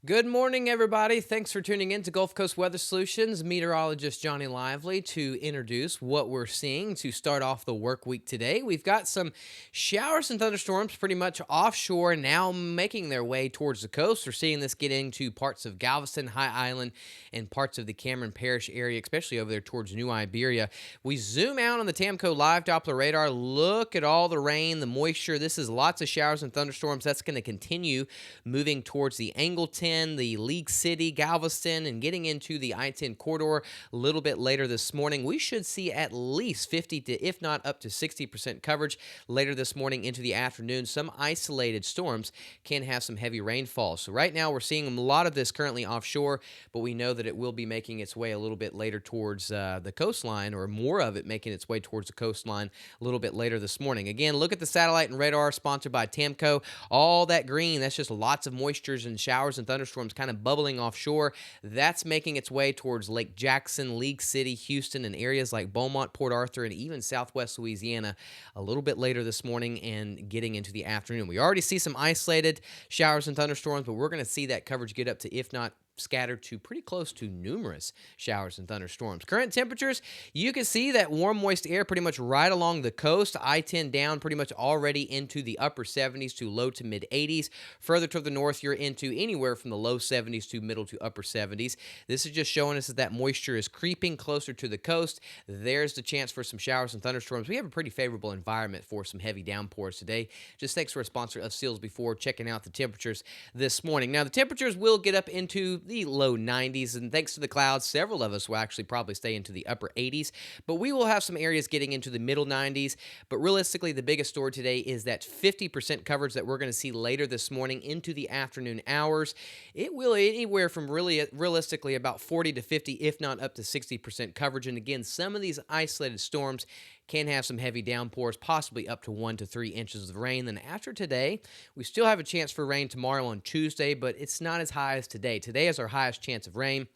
Good morning, everybody. Thanks for tuning in to Gulf Coast Weather Solutions. Meteorologist Johnny Lively to introduce what we're seeing to start off the work week today. We've got some showers and thunderstorms pretty much offshore now making their way towards the coast. We're seeing this get into parts of Galveston, High Island, and parts of the Cameron Parish area, especially over there towards New Iberia. We zoom out on the Tamco Live Doppler radar. Look at all the rain, the moisture. This is lots of showers and thunderstorms. That's going to continue moving towards the Angleton, the League City, Galveston, and getting into the I-10 corridor a little bit later this morning. We should see at least 50 to, if not up to 60% coverage later this morning into the afternoon. Some isolated storms can have some heavy rainfall. So right now we're seeing a lot of this currently offshore, but we know that it will be making its way a little bit later towards the coastline, or more of it making its way towards the coastline a little bit later this morning. Again, look at the satellite and radar sponsored by Tamco. All that green, that's just lots of moistures and showers and thunderstorms kind of bubbling offshore. That's making its way towards Lake Jackson, League City, Houston, and areas like Beaumont, Port Arthur, and even southwest Louisiana a little bit later this morning and getting into the afternoon. We already see some isolated showers and thunderstorms, but we're going to see that coverage get up to, if not scattered to, pretty close to numerous showers and thunderstorms. Current temperatures, you can see that warm, moist air pretty much right along the coast. I-10 down pretty much already into the upper 70s to low to mid 80s. Further to the north, you're into anywhere from the low 70s to middle to upper 70s. This is just showing us that moisture is creeping closer to the coast. There's the chance for some showers and thunderstorms. We have a pretty favorable environment for some heavy downpours today. Just thanks to our sponsor of Seals before checking out the temperatures this morning. Now, the temperatures will get up into the low 90s, and thanks to the clouds, several of us will actually probably stay into the upper 80s, but we will have some areas getting into the middle 90s. But realistically, the biggest story today is that 50% coverage that we're going to see later this morning into the afternoon hours. It will anywhere from realistically about 40 to 50, if not up to 60% coverage. And again, some of these isolated storms can have some heavy downpours, possibly up to 1 to 3 inches of rain. Then after today, we still have a chance for rain tomorrow on Tuesday, but it's not as high as today. Today is our highest chance of rain.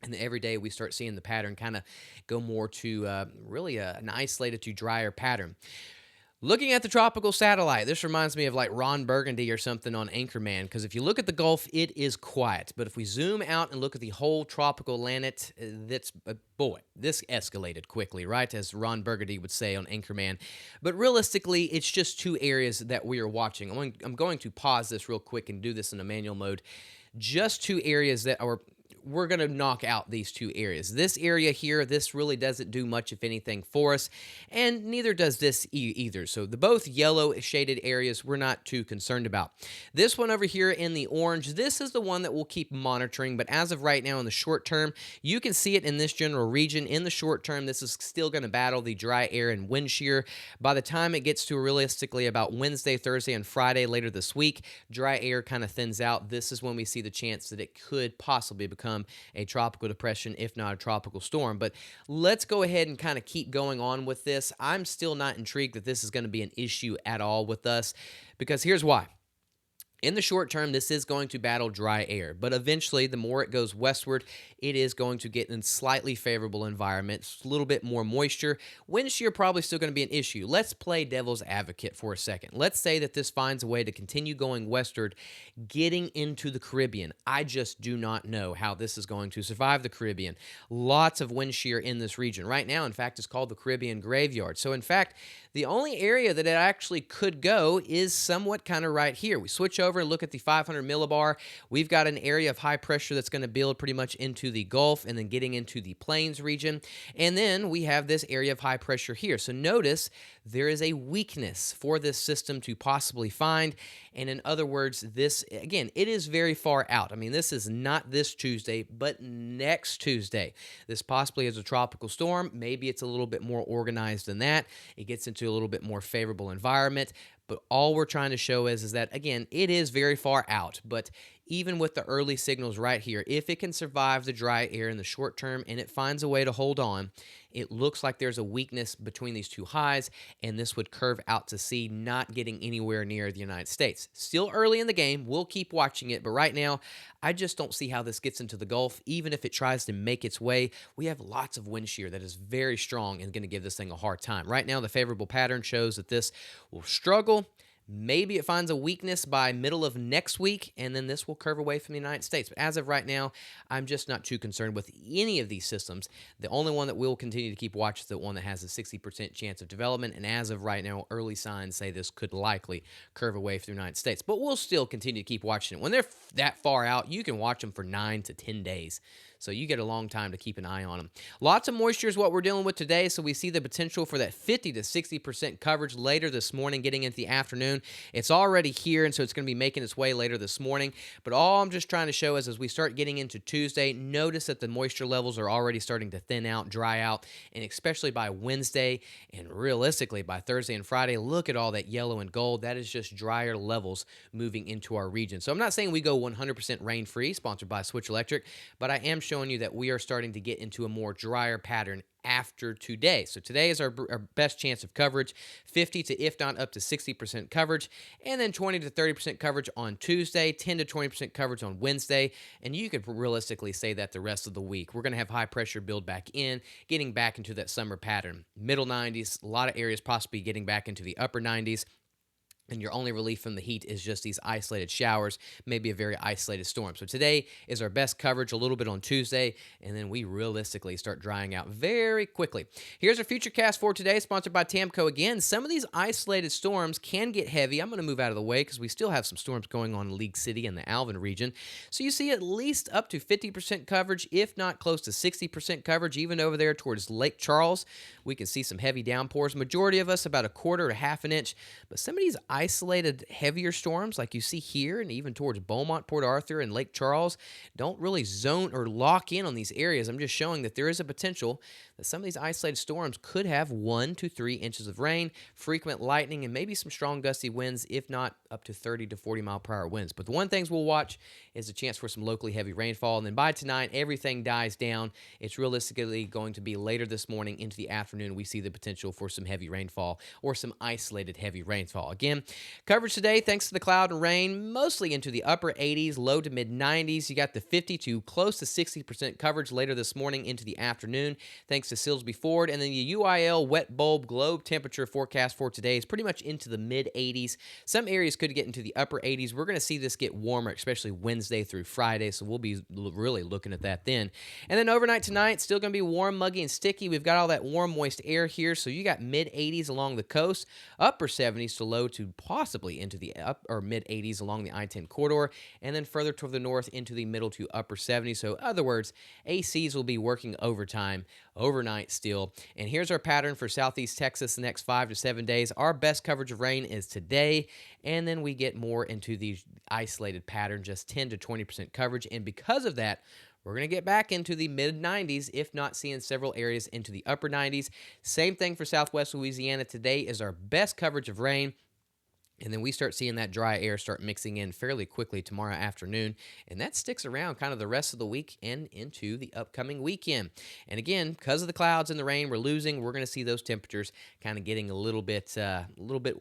And every day we start seeing the pattern kind of go more to really an isolated to drier pattern. Looking at the tropical satellite, this reminds me of like Ron Burgundy or something on Anchorman, because if you look at the Gulf, it is quiet. But if we zoom out and look at the whole tropical planet, boy, this escalated quickly, right? As Ron Burgundy would say on Anchorman. But realistically, it's just two areas that we are watching. I'm going to pause this real quick and do this in a manual mode. Just two areas that are... We're going to knock out these two areas. This area here, this really doesn't do much, if anything, for us, and neither does this either. So the both yellow shaded areas we're not too concerned about. This one over here in the orange, this is the one that we'll keep monitoring, but as of right now in the short term, you can see it in this general region. In the short term, this is still going to battle the dry air and wind shear. By the time it gets to realistically about Wednesday, Thursday, and Friday later this week, dry air kind of thins out. This is when we see the chance that it could possibly become a tropical depression, if not a tropical storm. But let's go ahead and kind of keep going on with this. I'm still not intrigued that this is going to be an issue at all with us, because here's why. In the short term, this is going to battle dry air, but eventually, the more it goes westward, it is going to get in slightly favorable environments, a little bit more moisture. Wind shear probably still going to be an issue. Let's play devil's advocate for a second. Let's say that this finds a way to continue going westward, getting into the Caribbean. I just do not know how this is going to survive the Caribbean. Lots of wind shear in this region. Right now, in fact, it's called the Caribbean Graveyard. So, in fact, the only area that it actually could go is somewhat kind of right here. We switch over and look at the 500 millibar. We've got an area of high pressure that's going to build pretty much into the Gulf and then getting into the Plains region. And then we have this area of high pressure here. So notice there is a weakness for this system to possibly find. And in other words, this, again, it is very far out. I mean, this is not this Tuesday, but next Tuesday. This possibly is a tropical storm. Maybe it's a little bit more organized than that. It gets into a little bit more favorable environment. But all we're trying to show is that, again, it is very far out. But even with the early signals right here, if it can survive the dry air in the short term and it finds a way to hold on, it looks like there's a weakness between these two highs, and this would curve out to sea, not getting anywhere near the United States. Still early in the game. We'll keep watching it, but right now, I just don't see how this gets into the Gulf. Even if it tries to make its way, we have lots of wind shear that is very strong and going to give this thing a hard time. Right now, the favorable pattern shows that this will struggle, Maybe it finds a weakness by middle of next week, and then this will curve away from the United States. But as of right now, I'm just not too concerned with any of these systems. The only one that we'll continue to keep watch is the one that has a 60% chance of development. And as of right now, early signs say this could likely curve away from the United States. But we'll still continue to keep watching it. When they're that far out, you can watch them for 9 to 10 days. So you get a long time to keep an eye on them. Lots of moisture is what we're dealing with today, so we see the potential for that 50 to 60% coverage later this morning, getting into the afternoon. It's already here, and so it's going to be making its way later this morning. But all I'm just trying to show is as we start getting into Tuesday, notice that the moisture levels are already starting to thin out, dry out, and especially by Wednesday and realistically by Thursday and Friday, look at all that yellow and gold. That is just drier levels moving into our region. So I'm not saying we go 100% rain-free, sponsored by Switch Electric, but I am showing you that we are starting to get into a more drier pattern after today. So today is our best chance of coverage, 50 to if not up to 60% coverage, and then 20 to 30% coverage on Tuesday, 10 to 20% coverage on Wednesday, and you could realistically say that the rest of the week. We're going to have high pressure build back in, getting back into that summer pattern. Middle 90s, a lot of areas possibly getting back into the upper 90s. And your only relief from the heat is just these isolated showers, maybe a very isolated storm. So today is our best coverage, a little bit on Tuesday, and then we realistically start drying out very quickly. Here's our future cast for today, sponsored by Tamco again. Some of these isolated storms can get heavy. I'm going to move out of the way because we still have some storms going on in League City and the Alvin region. So you see at least up to 50% coverage, if not close to 60% coverage, even over there towards Lake Charles. We can see some heavy downpours. Majority of us about a quarter to half an inch, but some of these isolated heavier storms like you see here and even towards Beaumont, Port Arthur, and Lake Charles don't really zone or lock in on these areas. I'm just showing that there is a potential that some of these isolated storms could have 1 to 3 inches of rain, frequent lightning, and maybe some strong gusty winds, if not up to 30 to 40 mile per hour winds. But the one things we'll watch is a chance for some locally heavy rainfall. And then by tonight, everything dies down. It's realistically going to be later this morning into the afternoon. We see the potential for some heavy rainfall or some isolated heavy rainfall. Again, coverage today, thanks to the cloud and rain, mostly into the upper 80s, low to mid 90s. You got the 50 to close to 60% coverage later this morning into the afternoon, thanks to Silsby Ford. And then the UIL wet bulb globe temperature forecast for today is pretty much into the mid 80s. Some areas could get into the upper 80s. We're going to see this get warmer, especially Wednesday through Friday, so we'll be really looking at that then. And then overnight tonight, still going to be warm, muggy, and sticky. We've got all that warm, moist air here, so you got mid 80s along the coast, upper 70s to low to possibly into the up or mid 80s along the I-10 corridor, and then further toward the north into the middle to upper 70s. So in other words, ACs will be working overtime overnight still. And here's our pattern for southeast Texas the next 5 to 7 days. Our best coverage of rain is today, and then we get more into the isolated pattern, just 10 to 20% coverage. And because of that, we're going to get back into the mid 90s, if not seeing several areas into the upper 90s. Same thing for southwest Louisiana. Today is our best coverage of rain. And then we start seeing that dry air start mixing in fairly quickly tomorrow afternoon. And that sticks around kind of the rest of the week and into the upcoming weekend. And again, because of the clouds and the rain we're losing, we're going to see those temperatures kind of getting a little bit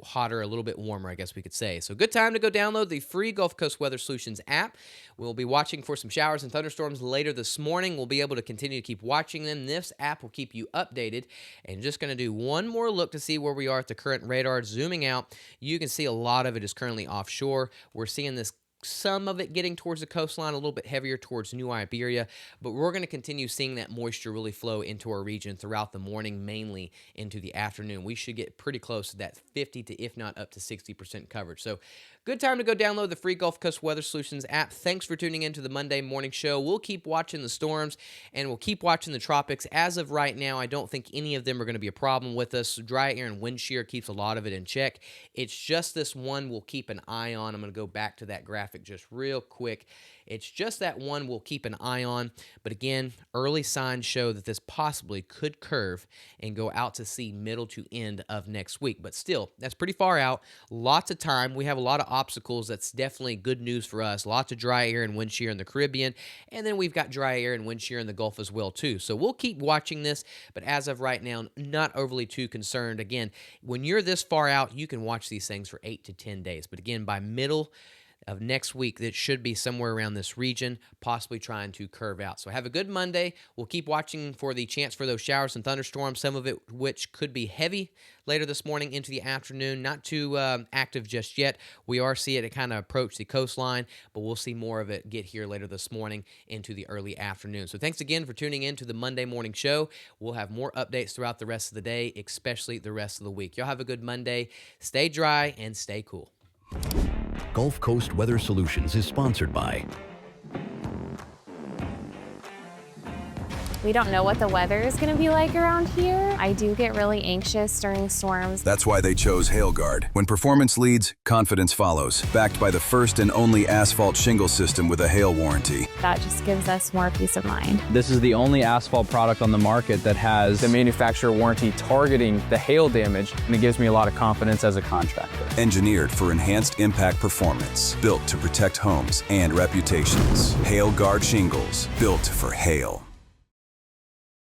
hotter, a little bit warmer, I guess we could say. So good time to go download the free Gulf Coast Weather Solutions app. We'll be watching for some showers and thunderstorms later this morning. We'll be able to continue to keep watching them. This app will keep you updated. And just going to do one more look to see where we are at the current radar. Zooming out, you can see a lot of it is currently offshore. We're seeing this, some of it getting towards the coastline, a little bit heavier towards New Iberia, but we're going to continue seeing that moisture really flow into our region throughout the morning, mainly into the afternoon. We should get pretty close to that 50 to, if not up to 60% coverage. So good time to go download the free Gulf Coast Weather Solutions app. Thanks for tuning into the Monday morning show. We'll keep watching the storms and we'll keep watching the tropics. As of right now, I don't think any of them are going to be a problem with us. Dry air and wind shear keeps a lot of it in check. It's just this one we'll keep an eye on. I'm going to go back to that graphic just real quick. It's just that one we'll keep an eye on. But again, early signs show that this possibly could curve and go out to sea middle to end of next week. But still, that's pretty far out. Lots of time. We have a lot of obstacles. That's definitely good news for us. Lots of dry air and wind shear in the Caribbean. And then we've got dry air and wind shear in the Gulf as well, too. So we'll keep watching this. But as of right now, not overly too concerned. Again, when you're this far out, you can watch these things for 8 to 10 days. But again, by middle of next week that should be somewhere around this region, possibly trying to curve out. So have a good Monday. We'll keep watching for the chance for those showers and thunderstorms, some of it which could be heavy later this morning into the afternoon. Not too active just yet. We are seeing it kind of approach the coastline, but we'll see more of it get here later this morning into the early afternoon. So thanks again for tuning in to the Monday morning show. We'll have more updates throughout the rest of the day, especially the rest of the week. Y'all have a good Monday. Stay dry and stay cool. Gulf Coast Weather Solutions is sponsored by We don't know what the weather is going to be like around here. I do get really anxious during storms. That's why they chose HailGuard. When performance leads, confidence follows. Backed by the first and only asphalt shingle system with a hail warranty. That just gives us more peace of mind. This is the only asphalt product on the market that has the manufacturer warranty targeting the hail damage, and it gives me a lot of confidence as a contractor. Engineered for enhanced impact performance. Built to protect homes and reputations. HailGuard shingles. Built for hail.